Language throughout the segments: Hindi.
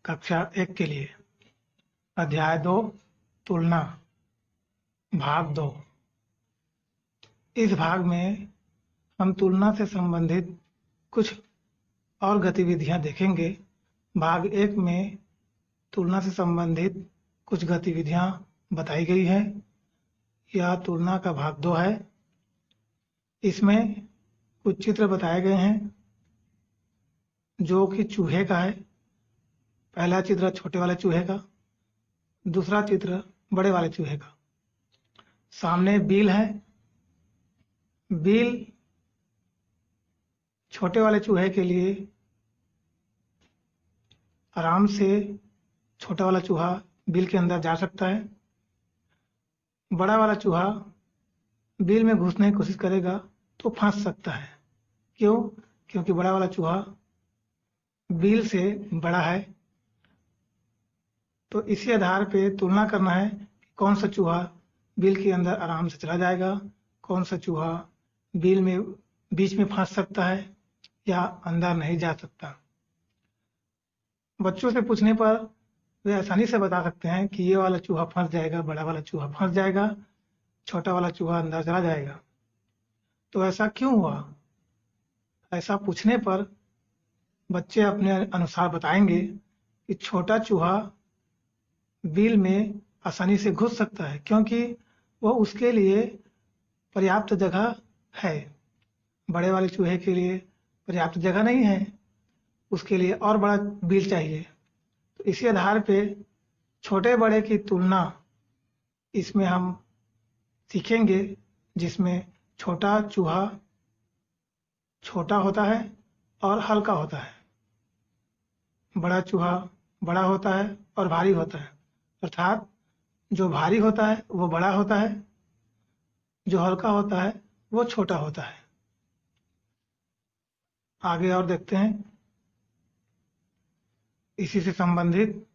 कक्षा 1 के लिए अध्याय 2 तुलना भाग 2। इस भाग में हम तुलना से संबंधित कुछ और गतिविधियां देखेंगे। भाग 1 में तुलना से संबंधित कुछ गतिविधियां बताई गई हैं। यह तुलना का भाग 2 है। इसमें कुछ चित्र बताए गए हैं जो कि चूहे का है। पहला चित्र छोटे वाले चूहे का, दूसरा चित्र बड़े वाले चूहे का। सामने बिल है। बिल छोटे वाले चूहे के लिए आराम से छोटा वाला चूहा बिल के अंदर जा सकता है। बड़ा वाला चूहा बिल में घुसने की कोशिश करेगा तो फंस सकता है। क्यों? क्योंकि बड़ा वाला चूहा बिल से बड़ा है। तो इसी आधार पे तुलना करना है कि कौन सा चूहा बिल के अंदर आराम से चला जाएगा, कौन सा चूहा बिल में बीच में फंस सकता है या अंदर नहीं जा सकता। बच्चों से पूछने पर वे आसानी से बता सकते हैं कि ये वाला चूहा फंस जाएगा, बड़ा वाला चूहा फंस जाएगा, छोटा वाला चूहा अंदर चला जाएगा। तो ऐसा क्यों हुआ? ऐसा पूछने पर बच्चे अपने अनुसार बताएंगे कि छोटा चूहा बिल में आसानी से घुस सकता है क्योंकि वह उसके लिए पर्याप्त जगह है। बड़े वाले चूहे के लिए पर्याप्त जगह नहीं है, उसके लिए और बड़ा बिल चाहिए। तो इसी आधार पे छोटे बड़े की तुलना इसमें हम सीखेंगे, जिसमें छोटा चूहा छोटा होता है और हल्का होता है, बड़ा चूहा बड़ा होता है और भारी होता है। अर्थात जो भारी होता है वो बड़ा होता है, जो हल्का होता है वो छोटा होता है। आगे और देखते हैं। इसी से संबंधित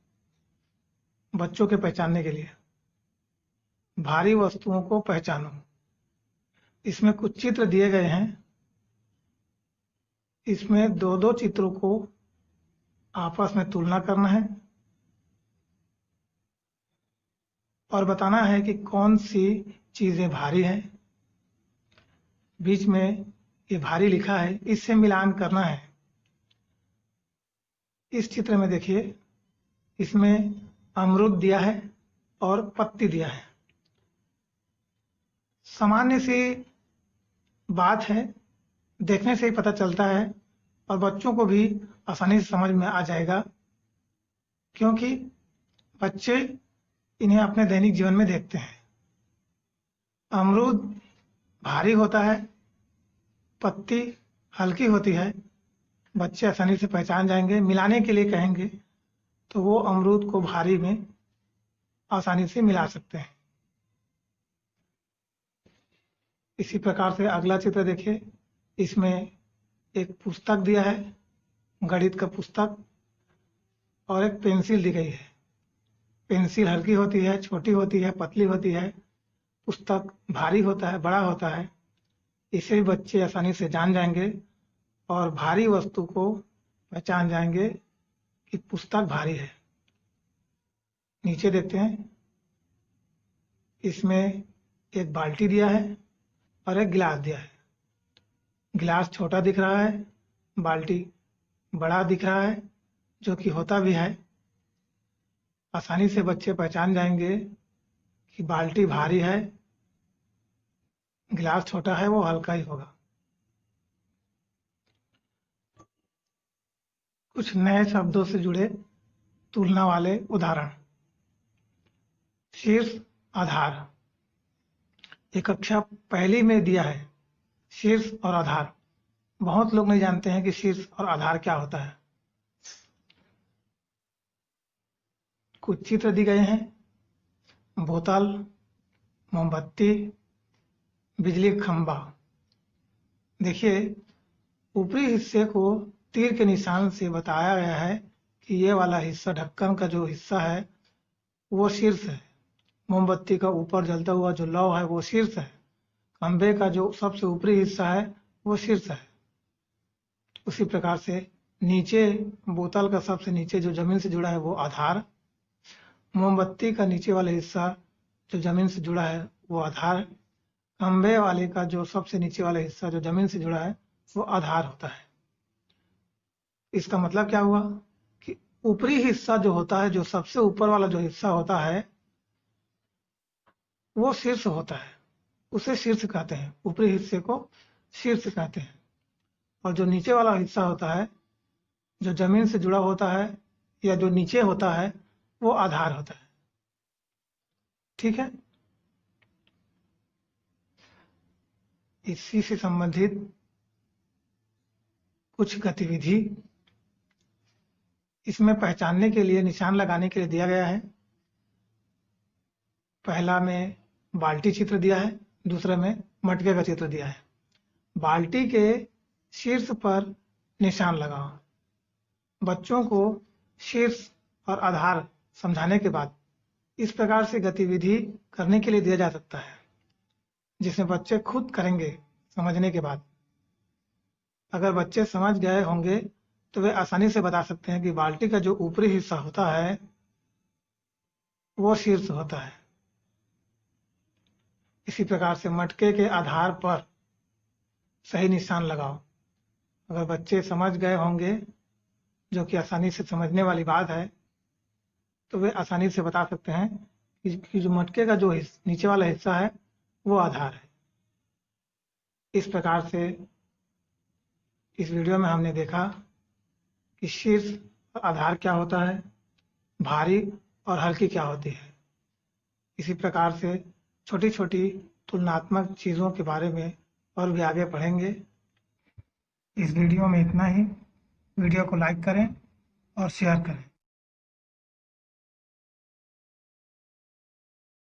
बच्चों के पहचानने के लिए भारी वस्तुओं को पहचानो। इसमें कुछ चित्र दिए गए हैं। इसमें दो चित्रों को आपस में तुलना करना है और बताना है कि कौन सी चीजें भारी हैं। बीच में ये भारी लिखा है, इससे मिलान करना है। इस चित्र में देखिए, इसमें अमरूद दिया है और पत्ती दिया है। सामान्य सी बात है, देखने से ही पता चलता है और बच्चों को भी आसानी से समझ में आ जाएगा क्योंकि बच्चे इन्हें अपने दैनिक जीवन में देखते हैं। अमरूद भारी होता है, पत्ती हल्की होती है। बच्चे आसानी से पहचान जाएंगे। मिलाने के लिए कहेंगे तो वो अमरूद को भारी में आसानी से मिला सकते हैं। इसी प्रकार से अगला चित्र देखिए। इसमें एक पुस्तक दिया है, गणित का पुस्तक, और एक पेंसिल दी गई है। पेंसिल हल्की होती है, छोटी होती है, पतली होती है। पुस्तक भारी होता है, बड़ा होता है। इसे भी बच्चे आसानी से जान जाएंगे और भारी वस्तु को पहचान जाएंगे कि पुस्तक भारी है। नीचे देखते हैं। इसमें एक बाल्टी दिया है और एक गिलास दिया है। गिलास छोटा दिख रहा है, बाल्टी बड़ा दिख रहा है, जो कि होता भी है। आसानी से बच्चे पहचान जाएंगे कि बाल्टी भारी है, गिलास छोटा है, वो हल्का ही होगा। कुछ नए शब्दों से जुड़े तुलना वाले उदाहरण। शीर्ष आधार। ये कक्षा पहली में दिया है, शीर्ष और आधार। बहुत लोग नहीं जानते हैं कि शीर्ष और आधार क्या होता है। कुछ चित्र दिए गए हैं, बोतल, मोमबत्ती, बिजली का खंभा। देखिए, ऊपरी हिस्से को तीर के निशान से बताया गया है कि ये वाला हिस्सा, ढक्कन का जो हिस्सा है वो शीर्ष है। मोमबत्ती का ऊपर जलता हुआ जो लौ है वो शीर्ष है। खंभे का जो सबसे ऊपरी हिस्सा है वो शीर्ष है। उसी प्रकार से नीचे बोतल का सबसे नीचे जो जमीन से जुड़ा है वो आधार, मोमबत्ती का नीचे वाला हिस्सा जो जमीन से जुड़ा है वो आधार, खंभे वाले का जो सबसे नीचे वाला हिस्सा जो जमीन से जुड़ा है वो आधार होता है। इसका मतलब क्या हुआ कि ऊपरी हिस्सा जो होता है, जो सबसे ऊपर वाला जो हिस्सा होता है वो शीर्ष होता है, उसे शीर्ष कहते हैं, ऊपरी हिस्से को शीर्ष कहते हैं। और जो नीचे वाला हिस्सा होता है जो जमीन से जुड़ा होता है या जो नीचे होता है वो आधार होता है। ठीक है, इसी से संबंधित कुछ गतिविधि इसमें पहचानने के लिए, निशान लगाने के लिए दिया गया है। पहला में बाल्टी चित्र दिया है, दूसरे में मटके का चित्र दिया है। बाल्टी के शीर्ष पर निशान लगाओ। बच्चों को शीर्ष और आधार समझाने के बाद इस प्रकार से गतिविधि करने के लिए दिया जा सकता है जिसमें बच्चे खुद करेंगे समझने के बाद। अगर बच्चे समझ गए होंगे तो वे आसानी से बता सकते हैं कि बाल्टी का जो ऊपरी हिस्सा होता है वो शीर्ष होता है। इसी प्रकार से मटके के आधार पर सही निशान लगाओ। अगर बच्चे समझ गए होंगे, जो कि आसानी से समझने वाली बात है, तो वे आसानी से बता सकते हैं कि जो मटके का जो नीचे वाला हिस्सा है वो आधार है। इस प्रकार से इस वीडियो में हमने देखा कि शीर्ष और आधार क्या होता है, भारी और हल्की क्या होती है। इसी प्रकार से छोटी छोटी तुलनात्मक चीज़ों के बारे में और भी आगे पढ़ेंगे। इस वीडियो में इतना ही। वीडियो को लाइक करें और शेयर करें।